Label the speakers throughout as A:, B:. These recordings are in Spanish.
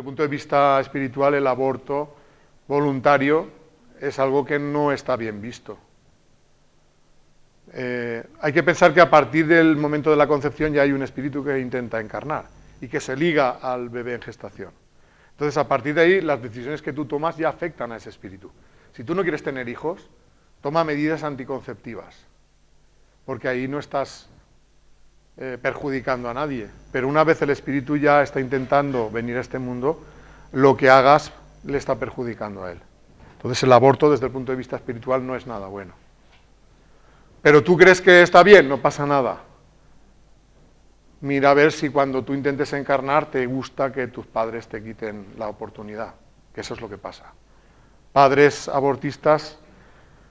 A: el punto de vista espiritual, el aborto voluntario es algo que no está bien visto. Hay que pensar que a partir del momento de la concepción ya hay un espíritu que intenta encarnar y que se liga al bebé en gestación. Entonces, a partir de ahí, las decisiones que tú tomas ya afectan a ese espíritu. Si tú no quieres tener hijos, toma medidas anticonceptivas, porque ahí no estás perjudicando a nadie. Pero una vez el espíritu ya está intentando venir a este mundo, lo que hagas le está perjudicando a él. Entonces, el aborto, desde el punto de vista espiritual, no es nada bueno. Pero tú crees que está bien, no pasa nada. Mira a ver si cuando tú intentes encarnar te gusta que tus padres te quiten la oportunidad, que eso es lo que pasa. Padres abortistas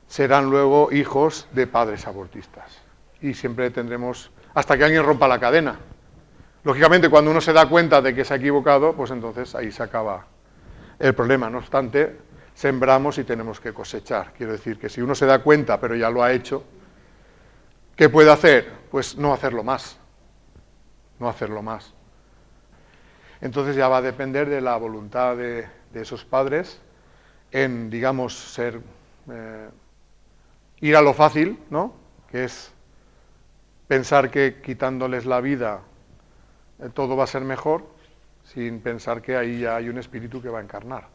A: serán luego hijos de padres abortistas. Y siempre tendremos, hasta que alguien rompa la cadena. Lógicamente, cuando uno se da cuenta de que se ha equivocado, pues entonces ahí se acaba el problema. No obstante, sembramos y tenemos que cosechar. Quiero decir que si uno se da cuenta, pero ya lo ha hecho, ¿qué puede hacer? Pues no hacerlo más. No hacerlo más. Entonces ya va a depender de la voluntad de esos padres en, digamos, ir a lo fácil, ¿no? Que es pensar que quitándoles la vida todo va a ser mejor, sin pensar que ahí ya hay un espíritu que va a encarnar.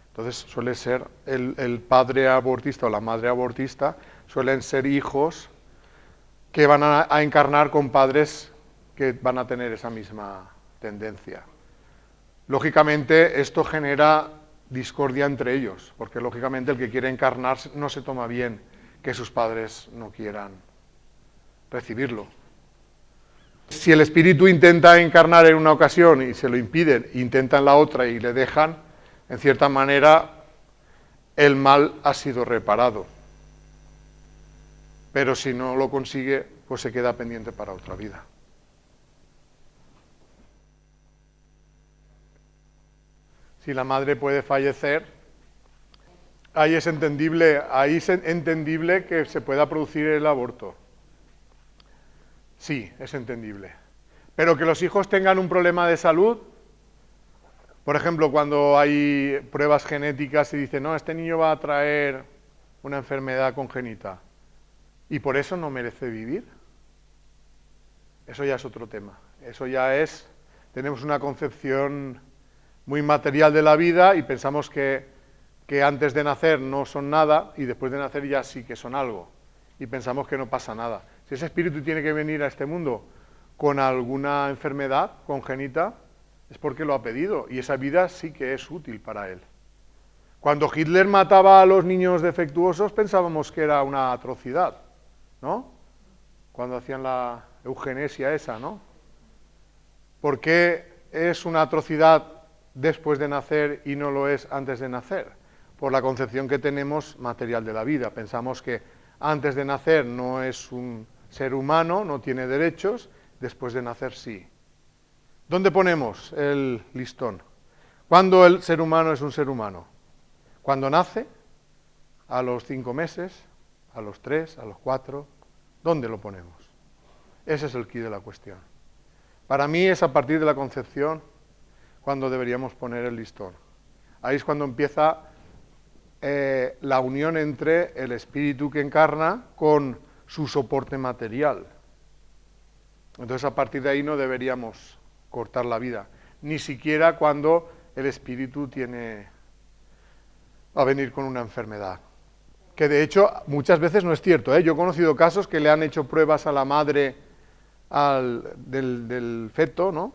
A: Entonces suele ser el padre abortista o la madre abortista, suelen ser hijos que van a encarnar con padres que van a tener esa misma tendencia. Lógicamente esto genera discordia entre ellos, porque lógicamente el que quiere encarnar no se toma bien que sus padres no quieran recibirlo. Si el espíritu intenta encarnar en una ocasión y se lo impiden, intenta en la otra y le dejan, en cierta manera el mal ha sido reparado. Pero si no lo consigue, pues se queda pendiente para otra vida. Si la madre puede fallecer, ahí es entendible que se pueda producir el aborto. Sí, es entendible. Pero que los hijos tengan un problema de salud, por ejemplo, cuando hay pruebas genéticas y dicen, no, este niño va a traer una enfermedad congénita y por eso no merece vivir, eso ya es otro tema. Eso ya es, tenemos una concepción muy material de la vida y pensamos que antes de nacer no son nada y después de nacer ya sí que son algo. Y pensamos que no pasa nada. Si ese espíritu tiene que venir a este mundo con alguna enfermedad congénita, es porque lo ha pedido y esa vida sí que es útil para él. Cuando Hitler mataba a los niños defectuosos pensábamos que era una atrocidad, ¿no? Cuando hacían la eugenesia esa, ¿no? ¿Por qué es una atrocidad después de nacer y no lo es antes de nacer? Por la concepción que tenemos material de la vida. Pensamos que antes de nacer no es un ser humano, no tiene derechos, después de nacer sí. ¿Dónde ponemos el listón? ¿Cuándo el ser humano es un ser humano? ¿Cuando nace? ¿A los 5 meses? ¿A los 3? ¿A los 4? ¿Dónde lo ponemos? Ese es el quid de la cuestión. Para mí es a partir de la concepción cuando deberíamos poner el listón. Ahí es cuando empieza la unión entre el espíritu que encarna con su soporte material. Entonces a partir de ahí no deberíamos cortar la vida, ni siquiera cuando el espíritu va a venir con una enfermedad. Que de hecho muchas veces no es cierto, ¿eh? Yo he conocido casos que le han hecho pruebas a la madre del feto, ¿no?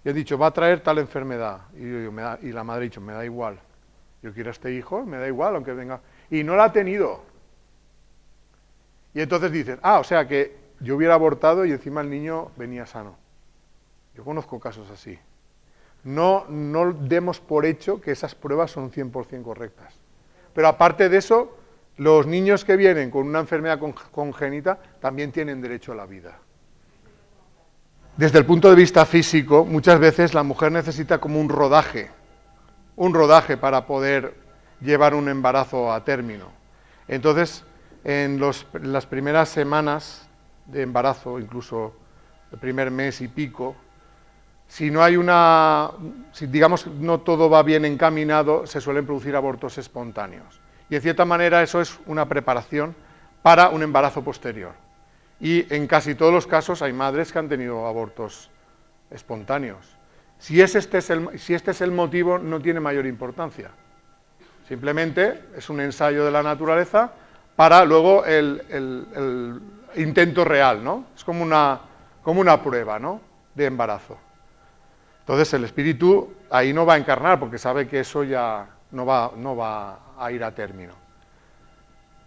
A: Y han dicho, va a traer tal enfermedad. Y la madre ha dicho, me da igual. Yo quiero a este hijo, me da igual, aunque venga. Y no la ha tenido. Y entonces dicen, o sea que yo hubiera abortado y encima el niño venía sano. Yo conozco casos así. No demos por hecho que esas pruebas son 100% correctas. Pero aparte de eso, los niños que vienen con una enfermedad congénita también tienen derecho a la vida. Desde el punto de vista físico, muchas veces la mujer necesita como un rodaje para poder llevar un embarazo a término. Entonces, en las primeras semanas de embarazo, incluso el primer mes y pico, si no hay si digamos no todo va bien encaminado, se suelen producir abortos espontáneos. Y en cierta manera eso es una preparación para un embarazo posterior. Y en casi todos los casos hay madres que han tenido abortos espontáneos. Si este es el motivo, no tiene mayor importancia. Simplemente es un ensayo de la naturaleza para luego el intento real, ¿no? Es como una prueba, ¿no?, de embarazo. Entonces el espíritu ahí no va a encarnar porque sabe que eso ya no va a ir a término.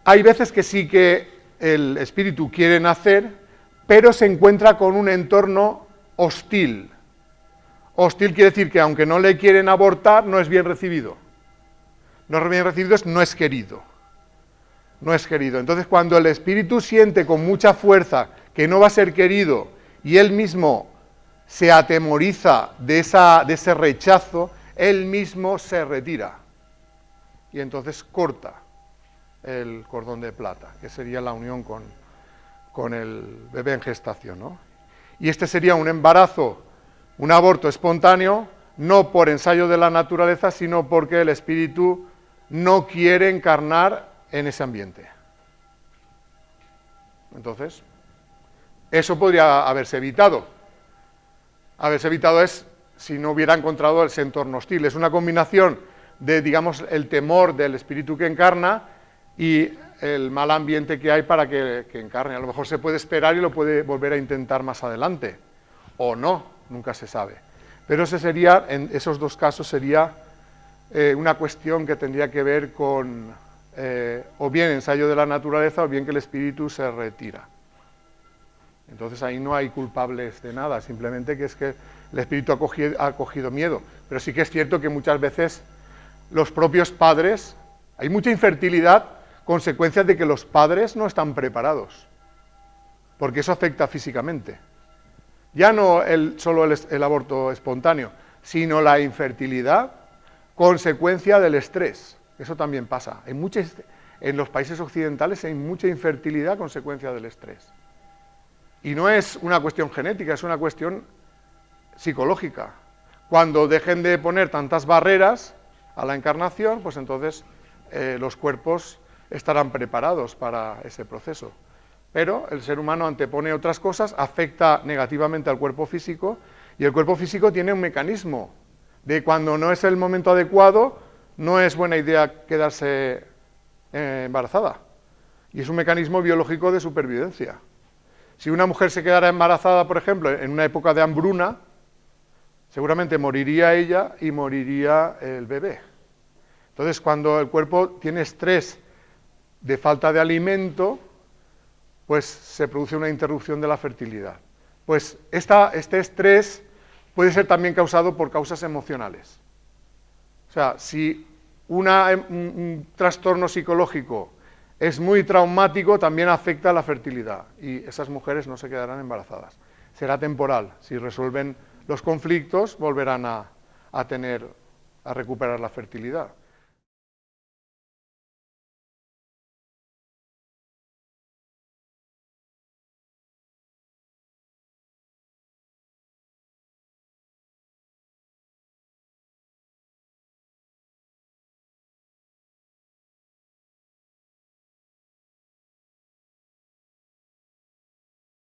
A: Hay veces que sí que el espíritu quiere nacer, pero se encuentra con un entorno hostil. Hostil quiere decir que aunque no le quieren abortar, no es bien recibido. No es bien recibido, no es querido. No es querido. Entonces cuando el espíritu siente con mucha fuerza que no va a ser querido y él mismo se atemoriza de ese rechazo, él mismo se retira. Y entonces corta el cordón de plata, que sería la unión con el bebé en gestación, ¿no? Y este sería un embarazo, un aborto espontáneo, no por ensayo de la naturaleza, sino porque el espíritu no quiere encarnar en ese ambiente. Entonces, eso podría haberse evitado. Haberse evitado es si no hubiera encontrado ese entorno hostil. Es una combinación de, digamos, el temor del espíritu que encarna y el mal ambiente que hay para que encarne. A lo mejor se puede esperar y lo puede volver a intentar más adelante. O no, nunca se sabe. Pero en esos dos casos sería una cuestión que tendría que ver con o bien ensayo de la naturaleza o bien que el espíritu se retira. Entonces ahí no hay culpables de nada, simplemente que es que el espíritu ha cogido miedo. Pero sí que es cierto que muchas veces los propios padres, hay mucha infertilidad, consecuencias de que los padres no están preparados, porque eso afecta físicamente. Ya no solo el aborto espontáneo, sino la infertilidad, consecuencia del estrés. Eso también pasa. En los países occidentales hay mucha infertilidad consecuencia del estrés. Y no es una cuestión genética, es una cuestión psicológica. Cuando dejen de poner tantas barreras a la encarnación, pues entonces los cuerpos estarán preparados para ese proceso. Pero el ser humano antepone otras cosas, afecta negativamente al cuerpo físico, y el cuerpo físico tiene un mecanismo de cuando no es el momento adecuado, no es buena idea quedarse embarazada. Y es un mecanismo biológico de supervivencia. Si una mujer se quedara embarazada, por ejemplo, en una época de hambruna, seguramente moriría ella y moriría el bebé. Entonces, cuando el cuerpo tiene estrés de falta de alimento, pues se produce una interrupción de la fertilidad. Pues este estrés puede ser también causado por causas emocionales. O sea, si un trastorno psicológico es muy traumático, también afecta a la fertilidad y esas mujeres no se quedarán embarazadas. Será temporal. Si resuelven los conflictos, volverán a recuperar la fertilidad.